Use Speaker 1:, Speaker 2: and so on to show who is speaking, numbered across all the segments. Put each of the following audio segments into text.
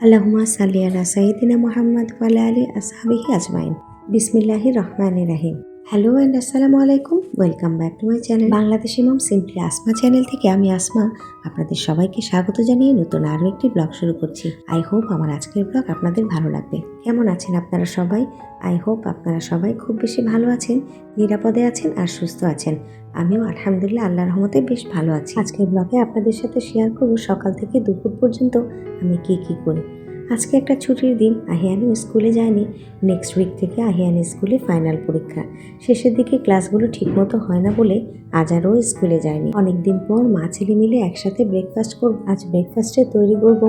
Speaker 1: আল্লাহুম্মা সাল্লি আলা সাইয়্যিদিনা মুহাম্মদ ওয়া আলা আলি আসহাবিহি আজমাইন। বিসমিল্লাহির রহমানির রহিম। হ্যালো অ্যান্ড আসসালামু আলাইকুম। Welcome back to my channel Bangladeshi mom simply Asma channel থেকে আমি আসমা আপনাদের সবাইকে স্বাগত জানিয়ে নতুন আরও একটি ব্লগ শুরু করছি। আই হোপ আমার আজকের ব্লগ আপনাদের ভালো লাগবে। কেমন আছেন আপনারা সবাই? আই হোপ আপনারা সবাই খুব বেশি ভালো আছেন, নিরাপদে আছেন আর সুস্থ আছেন। আমিও আলহামদুলিল্লাহ আল্লাহর রহমতে বেশ ভালো আছি। আজকের ব্লগে আপনাদের সাথে শেয়ার করব সকাল থেকে দুপুর পর্যন্ত আমি কি করি। আজকে একটা ছুটির দিন, আহিয়ানও স্কুলে যায়নি। নেক্সট উইক থেকে আহিয়ান স্কুলে ফাইনাল পরীক্ষা, শেষের দিকে ক্লাসগুলো ঠিকমতো হয় না বলে আজারও স্কুলে যায়নি। অনেকদিন পর মা ছেলে মিলে একসাথে ব্রেকফাস্ট করব। আজ ব্রেকফাস্টে তৈরি করব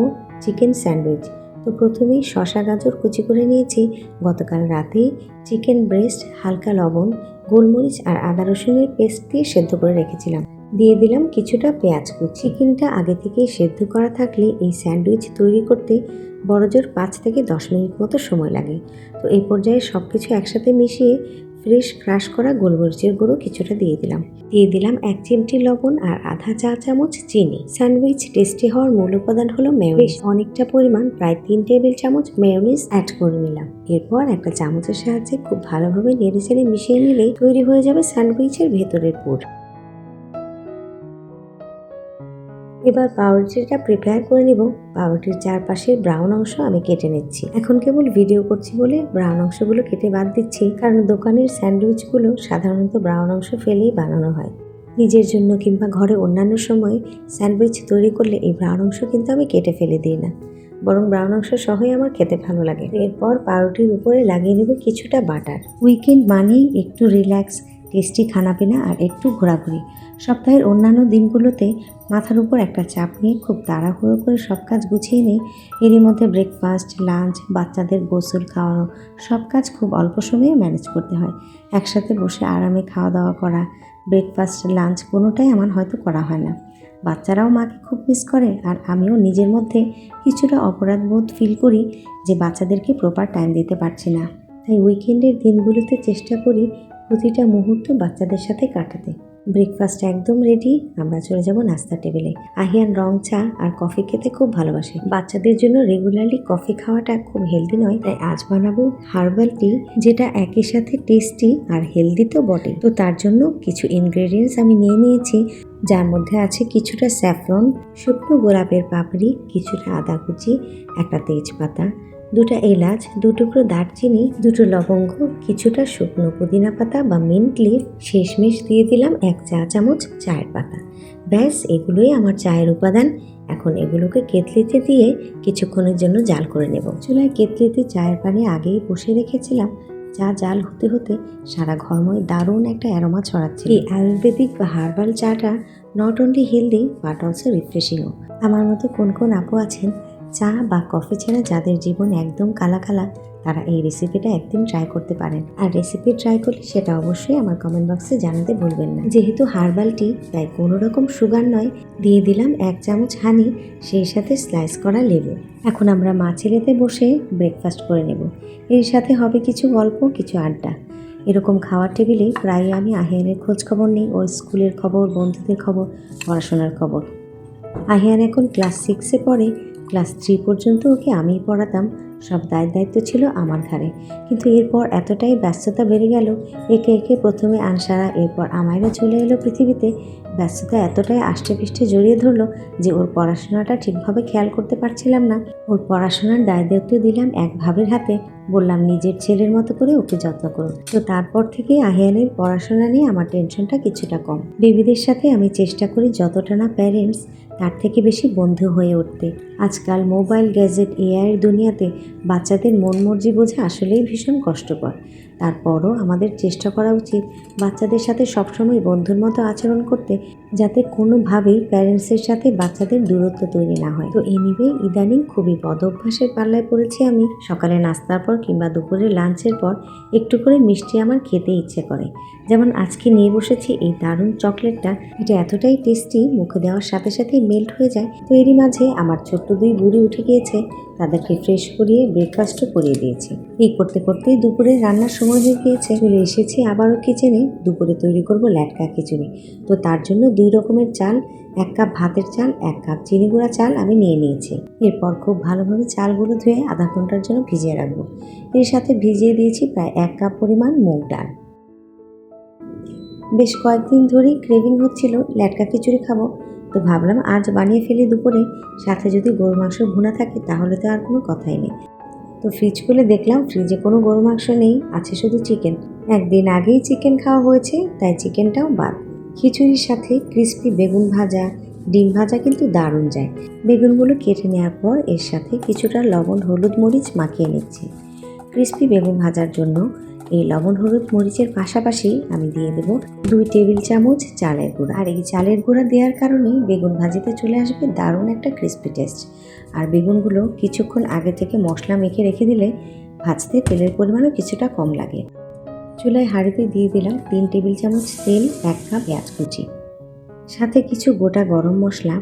Speaker 1: চিকেন স্যান্ডউইচ। তো প্রথমেই শসা গাজর কুচি করে নিয়েছি। গতকাল রাতেই চিকেন ব্রেস্ট হালকা লবণ, গোলমরিচ আর আদা রসুনের পেস্ট দিয়ে সেদ্ধ করে রেখেছিলাম। দিয়ে দিলাম কিছুটা পেঁয়াজ কুচি। চিকেনটা আগে থেকেই সেদ্ধ করা থাকলে এই স্যান্ডউইচ তৈরি করতে বড়জোর 5 থেকে 10 মিনিট মতো সময় লাগে। তো এই পর্যায়ে সব কিছু একসাথে মিশিয়ে ফ্রেশ ক্রাশ করা গোলমরিচের গুঁড়ো কিছুটা দিয়ে দিলাম 1 চিমটি লবণ আর আধা চা চামচ চিনি। স্যান্ডউইচ টেস্টি হওয়ার মূল উপাদান হলো মেয়োনিজ। অনেকটা পরিমাণ প্রায় 3 টেবিল চামচ মেয়োনিজ অ্যাড করে নিলাম। এরপর একটা চামচের সাহায্যে খুব ভালোভাবে নেড়েচেড়ে মিশিয়ে নিলেই তৈরি হয়ে যাবে স্যান্ডউইচের ভেতরের পুর। এবার পাউরুটিটা প্রিপেয়ার করে নিব। পাউরুটির চারপাশের ব্রাউন অংশ আমি কেটে নিচ্ছি। এখন কেবল ভিডিও করছি বলে ব্রাউন অংশগুলো কেটে বাদ দিচ্ছি, কারণ দোকানের স্যান্ডউইচগুলো সাধারণত ব্রাউন অংশ ফেলেই বানানো হয়। নিজের জন্য কিংবা ঘরে অন্যান্য সময় স্যান্ডউইচ তৈরি করলে এই ব্রাউন অংশ কিন্তু আমি কেটে ফেলে দিই না, বরং ব্রাউন অংশ সহই আমার খেতে ভালো লাগে। এরপর পাউরুটির উপরে লাগিয়ে নেব কিছুটা বাটার। উইকেন্ড মানেই একটু রিল্যাক্স, টেস্টি খানাপিনা আর একটু ঘোরাঘুরি। সপ্তাহের অন্যান্য দিনগুলোতে মাথার উপর একটা চাপ নিয়ে খুব তাড়াহুড়ো করে সব কাজ গুছিয়ে নিই। এরই মধ্যে ব্রেকফাস্ট, লাঞ্চ, বাচ্চাদের গোসল খাওয়ানো, সব কাজ খুব অল্প সময়ে ম্যানেজ করতে হয়। একসাথে বসে আরামে খাওয়া দাওয়া করা, ব্রেকফাস্ট, লাঞ্চ কোনোটাই আমার হয়তো করা হয় না। বাচ্চারাও মাকে খুব মিস করে আর আমিও নিজের মধ্যে কিছুটা অপরাধ বোধ ফিল করি যে বাচ্চাদেরকে প্রপার টাইম দিতে পারছি না। তাই উইকেন্ডের দিনগুলোতে চেষ্টা করি প্রতিটা মুহূর্ত বাচ্চাদের সাথে কাটাতে। ব্রেকফাস্ট একদম রেডি, আমরা চলে যাব নাস্তার টেবিলে। আহিয়ান রং চা আর কফি খেতে খুব ভালোবাসে। বাচ্চাদের জন্য রেগুলারলি কফি খাওয়াটা খুব হেলদি নয়, তাই আজ বানাবো হার্বাল টি, যেটা একই সাথে টেস্টি আর হেলদি তো বটে। তো তার জন্য কিছু ইনগ্রেডিয়েন্টস আমি নিয়ে নিয়েছি, যার মধ্যে আছে কিছুটা স্যাফরন, শুকনো গোলাপের পাপড়ি, কিছুটা আদা কুচি, একটা তেজপাতা, 2টা এলাচ, 2 টুকরো দারচিনি, 2টো লবঙ্গ, কিছুটা শুকনো পুদিনা পাতা বা মিন্ট লিফ, শেষমেশ দিয়ে দিলাম 1 চা চামচ চায়ের পাতা। ব্যাস, এগুলোই আমার চায়ের উপাদান। এখন এগুলোকে কেতলিতে দিয়ে কিছুক্ষণের জন্য জাল করে নেব। চুলায় কেতলিতে চায়ের পানি আগেই বসে রেখেছিলাম। চা জাল হতে হতে সারা ঘরময় দারুণ একটা অ্যারোমা ছড়াচ্ছে। এই আয়ুর্বেদিক বা হার্বাল চাটা not only healthy but also রিফ্রেশিংও। আমার মতো কোন কোন আপু আছেন চা বা কফি ছাড়া যাদের জীবন একদম কালা, তারা এই রেসিপিটা একদিন ট্রাই করতে পারেন। আর রেসিপি ট্রাই করলে সেটা অবশ্যই আমার কমেন্ট বক্সে জানাতে ভুলবেন না। যেহেতু হার্বাল টি, তাই কোনো রকম সুগার নয়। দিয়ে দিলাম 1 চামচ হানি, সেই সাথে স্লাইস করা লেবু। এখন আমরা মা ছেলেতে বসে ব্রেকফাস্ট করে নেব। এর সাথে হবে কিছু গল্প, কিছু আড্ডা। এরকম খাওয়ার টেবিলে প্রায় আমি আহিয়ানের খোঁজ খবর নিই, ওর স্কুলের খবর, বন্ধুদের খবর, পড়াশোনার খবর। আহিয়ান এখন ক্লাস 6-এ পড়ে। ক্লাস 3 পর্যন্ত ওকে আমিই পড়াতাম, সব দায়িত্ব ছিল আমার ঘাড়ে। কিন্তু এরপর এতটাই ব্যস্ততা বেড়ে গেল, একে একে প্রথমে আনসারা, এরপর আমায়রা চলে এলো পৃথিবীতে। ব্যস্ততা এতটাই আষ্টেপৃষ্ঠে জড়িয়ে ধরলো যে ওর পড়াশোনাটা ঠিকভাবে খেয়াল করতে পারছিলাম না। ওর পড়াশোনার দায়িত্ব দিলাম এক ভাবের হাতে, বললাম নিজের ছেলের মতো করে ওকে যত্ন করুন। তো তারপর থেকে আহিয়ানের পড়াশোনা নিয়ে আমার টেনশনটা কিছুটা কম। বেবিদের সাথে আমি চেষ্টা করি যতটা না প্যারেন্টস, তার থেকে বেশি বন্ধু হয়ে উঠতে। আজকাল মোবাইল, গ্যাজেট, এআইয়ের দুনিয়াতে বাচ্চাদের মন মর্জি বোঝা আসলেই ভীষণ কষ্টকর। তারপরও আমাদের চেষ্টা করা উচিত বাচ্চাদের সাথে সবসময় বন্ধুর মতো আচরণ করতে, যাতে কোনোভাবেই প্যারেন্টসের সাথে বাচ্চাদের দূরত্ব তৈরি না হয়। তো এনিওয়ে, ইদানিং খুবই বদ অভ্যাসের পাল্লায় পড়েছি আমি। সকালে নাস্তার পর কিংবা দুপুরে লাঞ্চের পর একটু করে মিষ্টি আমার খেতে ইচ্ছে করে। যেমন আজকে নিয়ে বসেছি এই দারুণ চকলেটটা। এটা এতটাই টেস্টি, মুখে দেওয়ার সাথে সাথেই মেল্ট হয়ে যায়। তো এরই মাঝে আমার ছোট্ট 2 বুড়ি উঠে গিয়েছে, তাদেরকে ফ্রেশ করিয়ে ব্রেকফাস্টও করিয়ে দিয়েছি। এই করতে করতেই দুপুরে রান্নার সময় হয়ে গিয়েছে। চলে এসেছি আবারও কিচেনে। দুপুরে তৈরি করব ল্যাটকা খিচুড়ি। তো তার জন্য 2 রকমের চাল, 1 কাপ ভাতের চাল, 1 কাপ চিনি গুঁড়া চাল আমি নিয়ে নিয়েছি। এরপর খুব ভালোভাবে চালগুলো ধুয়ে আধা ঘন্টার জন্য ভিজিয়ে রাখবো। এর সাথে ভিজিয়ে দিয়েছি প্রায় 1 কাপ পরিমাণ মুগ ডাল। বেশ কয়েকদিন ধরেই ক্রেভিং হচ্ছিল ল্যাটকা খিচুড়ি খাবো, তো ভাবলাম আজ বানিয়ে ফেলি দুপুরে। সাথে যদি গরু মাংস ভুনা থাকে তাহলে তো আর কোনো কথাই নেই। তো ফ্রিজ খুলে দেখলাম ফ্রিজে কোনো গরু মাংস নেই, আছে শুধু চিকেন। একদিন আগেই চিকেন খাওয়া হয়েছে, তাই চিকেনটাও বাদ। খিচুড়ির সাথে ক্রিস্পি বেগুন ভাজা, ডিম ভাজা কিন্তু দারুণ যায়। বেগুনগুলো কেটে নেওয়ার পর এর সাথে কিছুটা লবণ, হলুদ, মরিচ মাখিয়ে নিচ্ছি। ক্রিস্পি বেগুন ভাজার জন্য এই লবণ, হলুদ, মরিচের পাশাপাশি আমি দিয়ে দেবো 2 টেবিল চামচ চালের গুঁড়া। আর এই চালের গুঁড়া দেওয়ার কারণেই বেগুন ভাজিতে চলে আসবে দারুণ একটা ক্রিস্পি টেস্ট। আর বেগুনগুলো কিছুক্ষণ আগে থেকে মশলা মেখে রেখে দিলে ভাজতে তেলের পরিমাণও কিছুটা কম লাগে। চুলায় হাঁড়িতে দিয়ে দিলাম 3 টেবিল চামচ তেল, 1 কাপ পেঁয়াজ কুচি, সাথে কিছু গোটা গরম মশলা,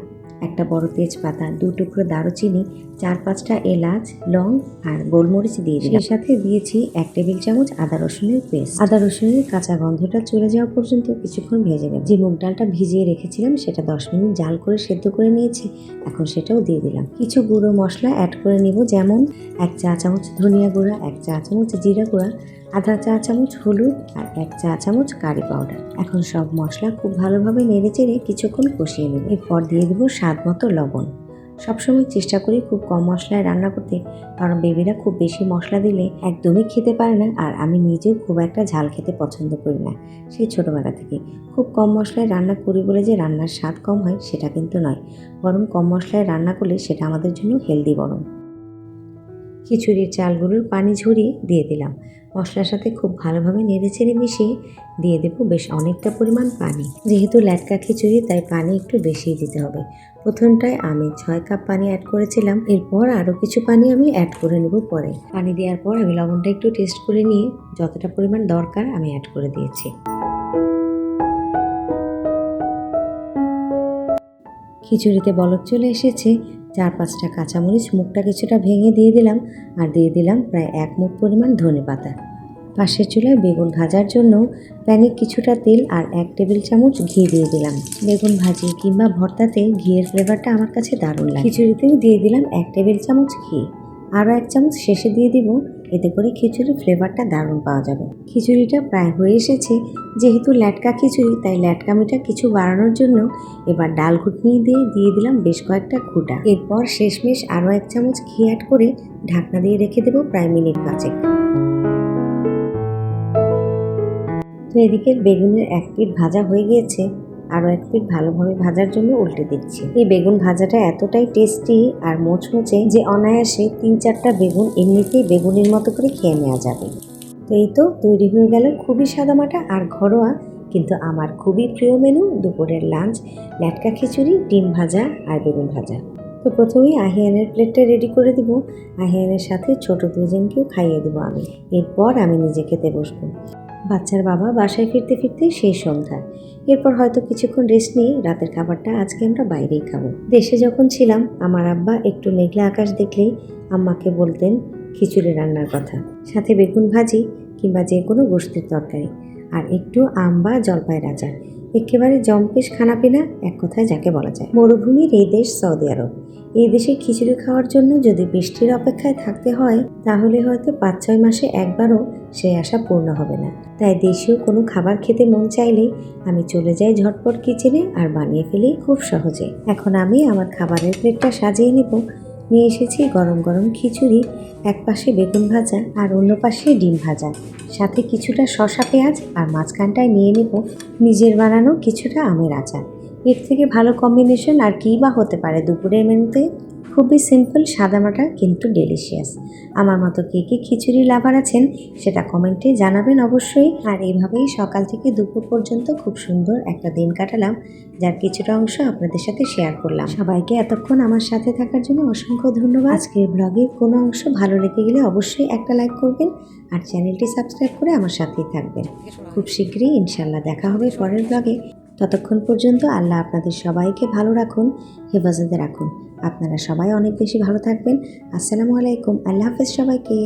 Speaker 1: একটা বড় তেজপাতা, 2 টুকরো দারুচিনি, 4-5টা এলাচ, লং আর গোলমরিচ দিয়ে দিলাম। এর সাথে দিয়েছি 1 টেবিল চামচ আদা রসুনের পেস্ট। আদা রসুনের কাঁচা গন্ধটা চলে যাওয়া পর্যন্ত কিছুক্ষণ ভেজে নেব। যে মুগ ডালটা ভিজিয়ে রেখেছিলাম সেটা 10 মিনিট জাল করে সেদ্ধ করে নিয়েছি, এখন সেটাও দিয়ে দিলাম। কিছু গুঁড়ো মশলা অ্যাড করে নিব, যেমন 1 চা চামচ ধনিয়া গুঁড়া, 1 চা চামচ জিরা গুঁড়া, আধা চা চামচ হলুদ আর 1 চা চামচ কারি পাউডার। এখন সব মশলা খুব ভালোভাবে নেড়েচেড়ে কিছুক্ষণ কষিয়ে নেব। এরপর দিয়ে দেবো স্বাদ মতো লবণ। সবসময় চেষ্টা করি খুব কম মশলায় রান্না করতে, কারণ বেবিরা খুব বেশি মশলা দিলে একদমই খেতে পারে না, আর আমি নিজেও খুব একটা ঝাল খেতে পছন্দ করি না সেই ছোটোবেলা থেকে। খুব কম মশলায় রান্না করি বলে যে রান্নার স্বাদ কম হয় সেটা কিন্তু নয়, বরং কম মশলায় রান্না করলে সেটা আমাদের জন্য হেলদি। বরং খিচুড়ির চালগুলোর পানি ঝরিয়ে দিয়ে দিলাম। মশলার সাথে খুব ভালোভাবে নেড়েচেড়ে মিশিয়ে দিয়ে দেবো বেশ অনেকটা পরিমাণ পানি। যেহেতু ল্যাটকা খিচুড়ি তাই পানি একটু বেশিই দিতে হবে। প্রথমটায় আমি 6 কাপ পানি অ্যাড করেছিলাম, এরপর আরও কিছু পানি আমি অ্যাড করে নেব পরে। পানি দেওয়ার পর আমি লবণটা একটু টেস্ট করে নিয়ে যতটা পরিমাণ দরকার আমি অ্যাড করে দিয়েছি। খিচুড়িতে বলক চলে এসেছে। 4-5টা কাঁচামরিচ মুখটা কিছুটা ভেঙে দিয়ে দিলাম, আর দিয়ে দিলাম প্রায় 1 মুঠ পরিমাণ ধনেপাতা। পাশের চুলায় বেগুন ভাজার জন্য প্যানে কিছুটা তেল আর 1 টেবিল চামচ ঘি দিয়ে দিলাম। বেগুন ভাজি কিংবা ভর্তাতে ঘিয়ের ফ্লেভারটা আমার কাছে দারুণ লাগে। খিচুড়িতেও দিয়ে দিলাম 1 টেবিল চামচ ঘি, আরও 1 চামচ শেষে দিয়ে দিব, এতে করে খিচুড়ির ফ্লেভারটা দারুণ পাওয়া যাবে। খিচুড়িটা প্রায় হয়ে এসেছে। যেহেতু ল্যাটকা খিচুড়ি তাই ল্যাটকামিটা কিছু বাড়ানোর জন্য এবার ডাল ঘুটনি দিয়ে দিলাম বেশ কয়েকটা ঘুটা। এরপর শেষমেশ আরও 1 চামচ ঘি অ্যাড করে ঢাকনা দিয়ে রেখে দেবো প্রায় মিনিট 5। তো এদিকে বেগুনের 1 পিঠ ভাজা হয়ে গিয়েছে, আরও 1 পিঠ ভালোভাবে ভাজার জন্য উল্টে দিচ্ছি। এই বেগুন ভাজাটা এতটাই টেস্টি আর মোচমোচে যে অনায়াসে 3-4টা বেগুন এমনিতেই বেগুনের মতো করে খেয়ে নেওয়া যাবে। তো এই তো তৈরি হয়ে গেল খুবই সাদামাটা আর ঘরোয়া কিন্তু আমার খুবই প্রিয় মেনু দুপুরের লাঞ্চ, ল্যাটকা খিচুড়ি, ডিম ভাজা আর বেগুন ভাজা। তো প্রথমেই আহিয়ানের প্লেটটা রেডি করে দেব। আহিয়ানের সাথে ছোট 2 জনকেও খাইয়ে দেবো আমি। এরপর আমি নিজে খেতে বসবো। বাচ্চার বাবা বাসায় ফিরতে ফিরতে সেই সন্ধ্যা। এরপর হয়তো কিছুক্ষণ রেস্ট নিয়ে রাতের খাবারটা আজকে আমরা বাইরেই খাবো। দেশে যখন ছিলাম আমার আব্বা একটু মেঘলা আকাশ দেখলেই আম্মাকে বলতেন খিচুড়ি রান্নার কথা, সাথে বেগুন ভাজি কিংবা যে কোনো গোশতের তরকারি আর একটু আম বা জলপাইয়ের আচার। একেবারে জম্পেশ খানাপিনা এক কথায় যাকে বলা যায়। মরুভূমির এই দেশ সৌদি আরব। এই দেশে খিচুড়ি খাওয়ার জন্য যদি বৃষ্টির অপেক্ষায় থাকতে হয় তাহলে হয়তো 5-6 মাসে একবারও সেই আশা পূর্ণ হবে না। তাই দেশীয় কোনো খাবার খেতে মন চাইলেই আমি চলে যাই ঝটপট কিচেনে আর বানিয়ে ফেলি খুব সহজে। এখন আমি আমার খাবারের প্লেটটা সাজিয়ে নেব। নিয়ে এসেছি গরম গরম খিচুড়ি, এক পাশে বেগুন ভাজা আর অন্য পাশে ডিম ভাজা, সাথে কিছুটা শসা পেঁয়াজ, আর মাঝখানটায় নিয়ে নেব নিজের বানানো কিছুটা আমের আচার। এর থেকে ভালো কম্বিনেশন আর কী বা হতে পারে দুপুরের মেনুতে। খুবই সিম্পল, সাদামাটা কিন্তু ডেলিশিয়াস। আমার মতো কে কে খিচুড়ি লাভার আছেন সেটা কমেন্টে জানাবেন অবশ্যই। আর এইভাবেই সকাল থেকে দুপুর পর্যন্ত খুব সুন্দর একটা দিন কাটালাম, যার কিছুটা অংশ আপনাদের সাথে শেয়ার করলাম। সবাইকে এতক্ষণ আমার সাথে থাকার জন্য অসংখ্য ধন্যবাদ। আজকের ব্লগের কোনো অংশ ভালো লেগে গেলে অবশ্যই একটা লাইক করবেন আর চ্যানেলটি সাবস্ক্রাইব করে আমার সাথেই থাকবেন। খুব শীঘ্রই ইনশাল্লাহ দেখা হবে পরের ব্লগে। ততক্ষণ পর্যন্ত আল্লাহ আপনাদের সবাইকে ভালো রাখুন, হেফাজতে রাখুন। আপনারা সবাই অনেক বেশি ভালো থাকবেন। আসসালামু আলাইকুম, আল্লাহ হাফেজ সবাইকে।